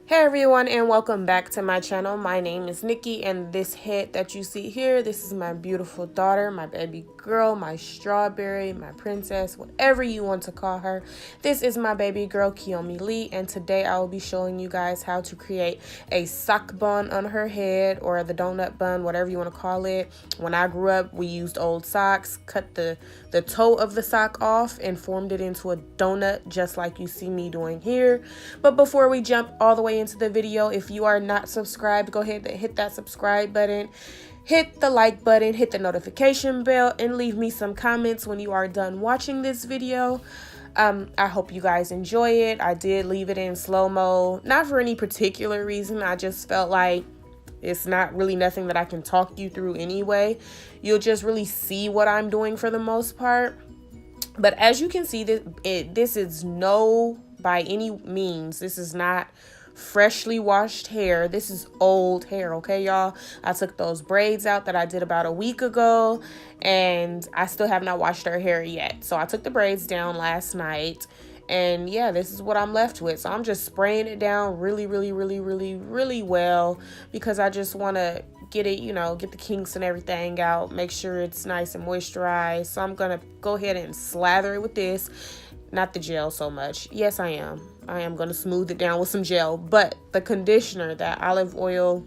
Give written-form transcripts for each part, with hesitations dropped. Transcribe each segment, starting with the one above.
Hey everyone, and welcome back to my channel. My name is Nikki, and this head that you see here, this is my beautiful daughter, my baby girl, my strawberry, my princess, whatever you want to call her. This is my baby girl, Kiyomi Lee, and today I will be showing you guys how to create a sock bun on her head, or the donut bun, whatever you want to call it. When I grew up, we used old socks, cut the toe of the sock off and formed it into a donut, just like you see me doing here. But before we jump all the way into the video, if you are not subscribed, go ahead and hit that subscribe button, hit the like button, hit the notification bell, and leave me some comments when you are done watching this video. I hope you guys enjoy it. I did leave it in slow-mo, not for any particular reason. I just felt like it's not really nothing that I can talk you through anyway. You'll just really see what I'm doing for the most part. But as you can see, this is no, by any means, this is not freshly washed hair. This is old hair, okay, y'all? I took those braids out that I did about a week ago, and I still have not washed her hair yet. So I took the braids down last night, and yeah, this is what I'm left with. So I'm just spraying it down really well, because I just want to get it, get the kinks and everything out, make sure it's nice and moisturized. So I'm gonna go ahead and slather it with this, not the gel so much. Yes, I am gonna smooth it down with some gel, but the conditioner, that olive oil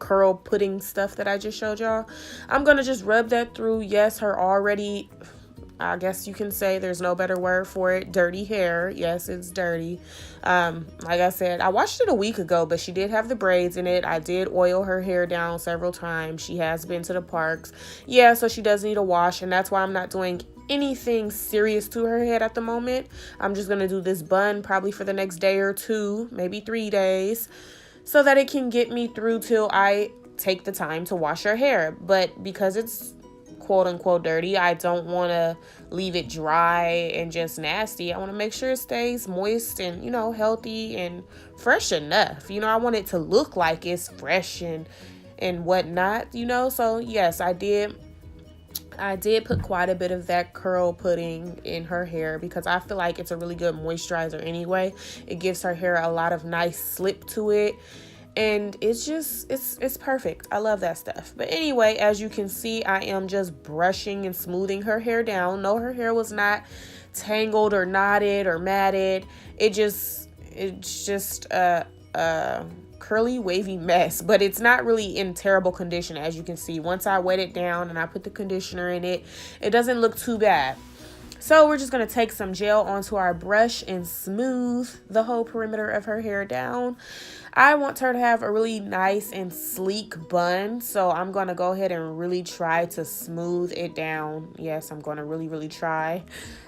curl pudding stuff that I just showed y'all, I'm gonna just rub that through. Yes, her already, I guess you can say, there's no better word for it, dirty hair. Yes, it's dirty. Like I said, I washed it a week ago, but she did have the braids in it. I did oil her hair down several times. She has been to the parks. Yeah, so she does need a wash, and that's why I'm not doing anything serious to her head at the moment. I'm just gonna do this bun probably for the next day or two, maybe 3 days, so that it can get me through till I take the time to wash her hair. But because it's quote unquote dirty, I don't want to leave it dry and just nasty. I want to make sure it stays moist and, healthy and fresh enough. I want it to look like it's fresh and whatnot, So yes, I did put quite a bit of that curl pudding in her hair, because I feel like it's a really good moisturizer anyway. It gives her hair a lot of nice slip to it, and it's perfect. I love that stuff. But anyway, as you can see, I am just brushing and smoothing her hair down. No, her hair was not tangled or knotted or matted. It's just a curly wavy mess, but it's not really in terrible condition. As you can see, once I wet it down and I put the conditioner in it, it doesn't look too bad. So we're just going to take some gel onto our brush and smooth the whole perimeter of her hair down. I want her to have a really nice and sleek bun, so I'm going to go ahead and really try to smooth it down. Yes, I'm going to really try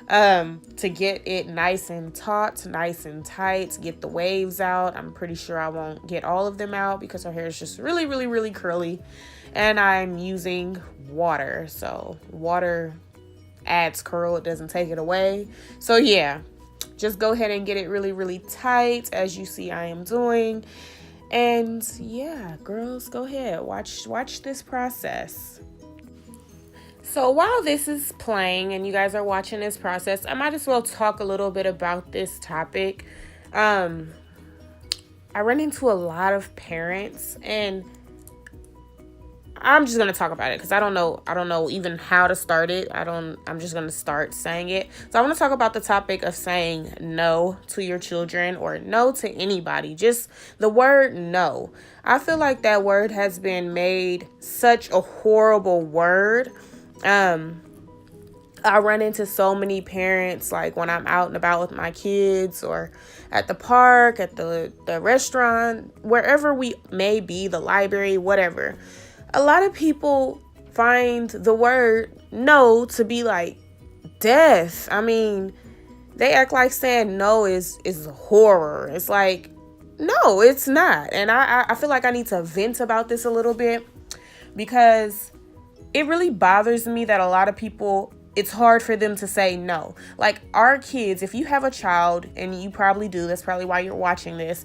to get it nice and taut, nice and tight, get the waves out. I'm pretty sure I won't get all of them out because her hair is just really curly, and I'm using water. So water adds curl, it doesn't take it away. So yeah, just go ahead and get it really tight, as you see I am doing. And yeah, girls, go ahead, watch this process. So while this is playing and you guys are watching this process, I might as well talk a little bit about this topic. I run into a lot of parents, and I'm just going to talk about it because I don't know even how to start it. I'm just going to start saying it. So I want to talk about the topic of saying no to your children, or no to anybody. Just the word no. I feel like that word has been made such a horrible word. I run into so many parents, like when I'm out and about with my kids, or at the park, at the restaurant, wherever we may be, the library, whatever. A lot of people find the word no to be like death. I mean, they act like saying no is horror. It's like, no, it's not. And I feel like I need to vent about this a little bit, because it really bothers me that a lot of people, it's hard for them to say no. Like our kids, if you have a child, and you probably do, that's probably why you're watching this,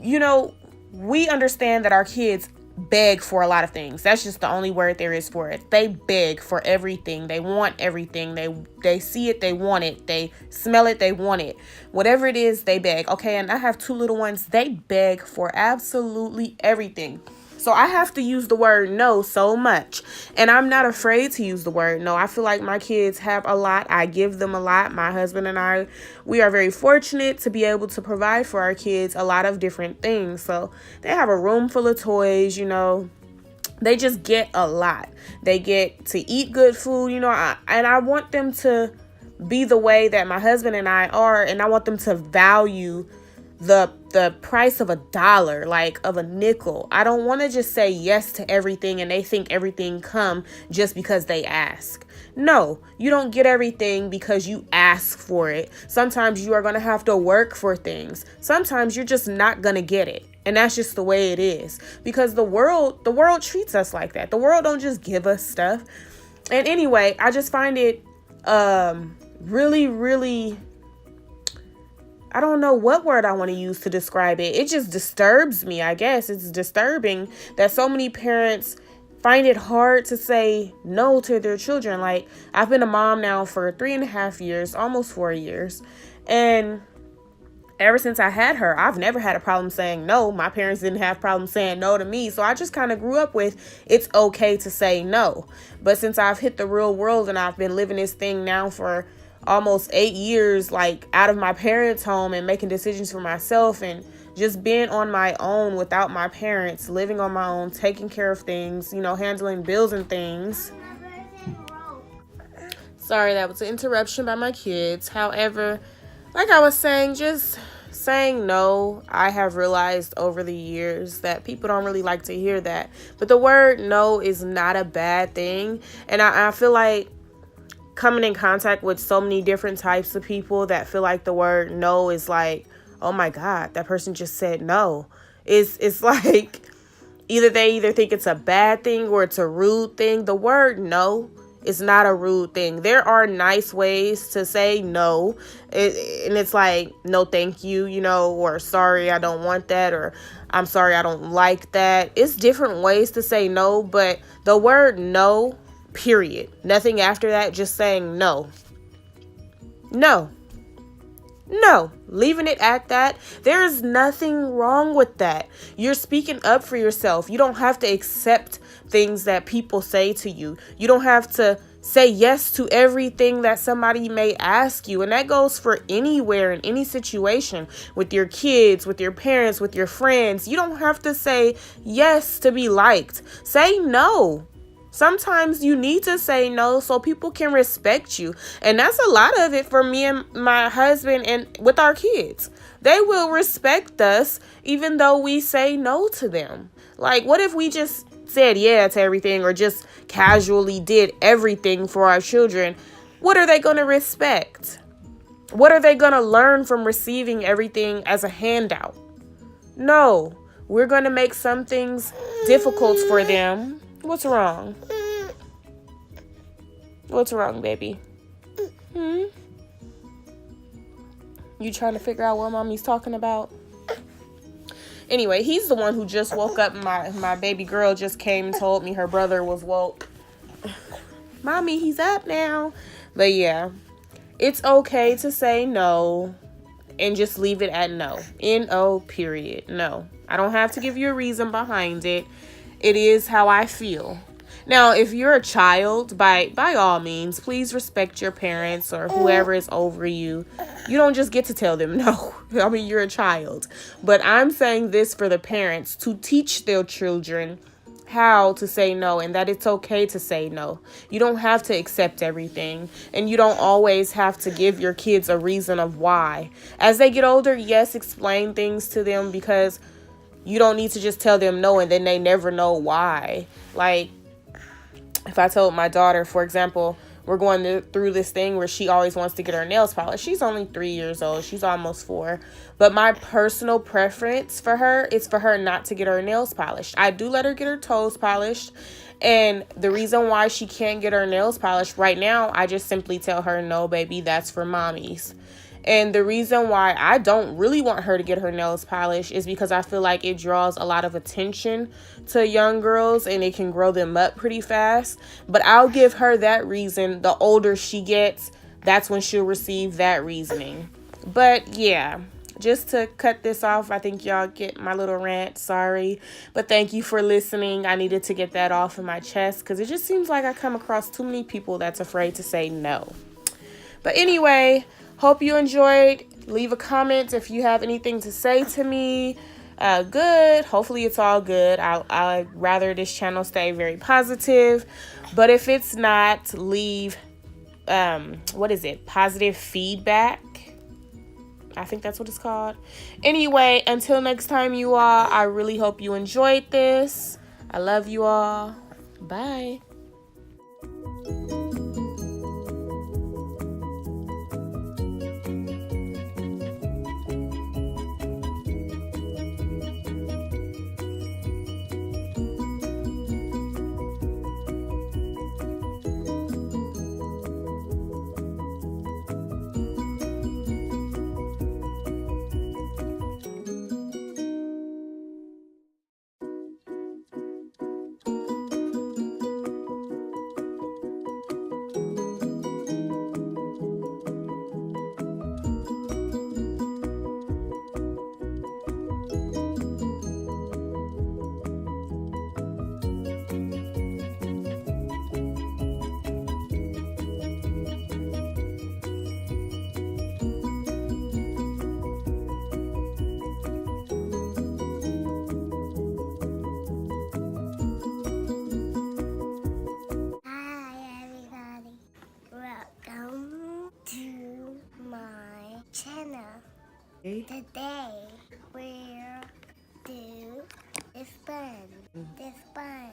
we understand that our kids beg for a lot of things. That's just the only word there is for it. They beg for everything. They want everything. They see it, they want it. They smell it, they want it. Whatever it is, they beg. Okay, and I have 2 little ones. They beg for absolutely everything. So I have to use the word no so much. And I'm not afraid to use the word no. I feel like my kids have a lot. I give them a lot. My husband and I, we are very fortunate to be able to provide for our kids a lot of different things. So they have a room full of toys, They just get a lot. They get to eat good food, and I want them to be the way that my husband and I are. And I want them to value the price of $1, like of a nickel. I don't want to just say yes to everything and they think everything come just because they ask. No, you don't get everything because you ask for it. Sometimes you are going to have to work for things. Sometimes you're just not going to get it. And that's just the way it is, because the world treats us like that. The world don't just give us stuff. And anyway, I just find it really, really, I don't know what word I want to use to describe it. It just disturbs me, I guess. It's disturbing that so many parents find it hard to say no to their children. Like, I've been a mom now for 3.5 years, almost 4 years. And ever since I had her, I've never had a problem saying no. My parents didn't have problems saying no to me. So I just kind of grew up with it's okay to say no. But since I've hit the real world and I've been living this thing now for almost 8 years, like out of my parents' home and making decisions for myself and just being on my own without my parents, living on my own, taking care of things, handling bills and things. Sorry, that was an interruption by my kids. However, like I was saying, just saying no, I have realized over the years that people don't really like to hear that. But the word no is not a bad thing. And I feel like coming in contact with so many different types of people that feel like the word no is like, oh my God, that person just said no. It's like they either think it's a bad thing or it's a rude thing. The word no is not a rude thing. There are nice ways to say no. And it's like, no, thank you, or sorry, I don't want that, or I'm sorry, I don't like that. It's different ways to say no, but the word no, period. Nothing after that, just saying no. No. No. Leaving it at that. There is nothing wrong with that. You're speaking up for yourself. You don't have to accept things that people say to you. You don't have to say yes to everything that somebody may ask you. And that goes for anywhere, in any situation, with your kids, with your parents, with your friends. You don't have to say yes to be liked. Say no. Sometimes you need to say no so people can respect you. And that's a lot of it for me and my husband and with our kids. They will respect us even though we say no to them. Like, what if we just said yeah to everything or just casually did everything for our children? What are they going to respect? What are they going to learn from receiving everything as a handout? No, we're going to make some things difficult for them. What's wrong? What's wrong, baby? You trying to figure out what mommy's talking about? Anyway, he's the one who just woke up. My baby girl just came and told me her brother was woke. Mommy, he's up now. But yeah, it's okay to say no and just leave it at no. N-O, period. No. I don't have to give you a reason behind it. It is how I feel. Now, if you're a child, by all means, please respect your parents or whoever is over you. You don't just get to tell them no. I mean, you're a child. But I'm saying this for the parents to teach their children how to say no and that it's okay to say no. You don't have to accept everything, and you don't always have to give your kids a reason of why. As they get older, yes, explain things to them, because you don't need to just tell them no and then they never know why. Like, if I told my daughter, for example, we're going through this thing where she always wants to get her nails polished. She's only 3 years old. She's almost 4. But my personal preference for her is for her not to get her nails polished. I do let her get her toes polished. And the reason why she can't get her nails polished right now, I just simply tell her, no, baby, that's for mommies. And the reason why I don't really want her to get her nails polished is because I feel like it draws a lot of attention to young girls and it can grow them up pretty fast. But I'll give her that reason. The older she gets, that's when she'll receive that reasoning. But yeah, just to cut this off, I think y'all get my little rant. Sorry. But thank you for listening. I needed to get that off in my chest because it just seems like I come across too many people that's afraid to say no. But anyway, hope you enjoyed. Leave a comment if you have anything to say to me. Good. Hopefully it's all good. I'd rather this channel stay very positive. But if it's not, leave, positive feedback. I think that's what it's called. Anyway, until next time, you all, I really hope you enjoyed this. I love you all. Bye. Channel. Today we'll do this bun.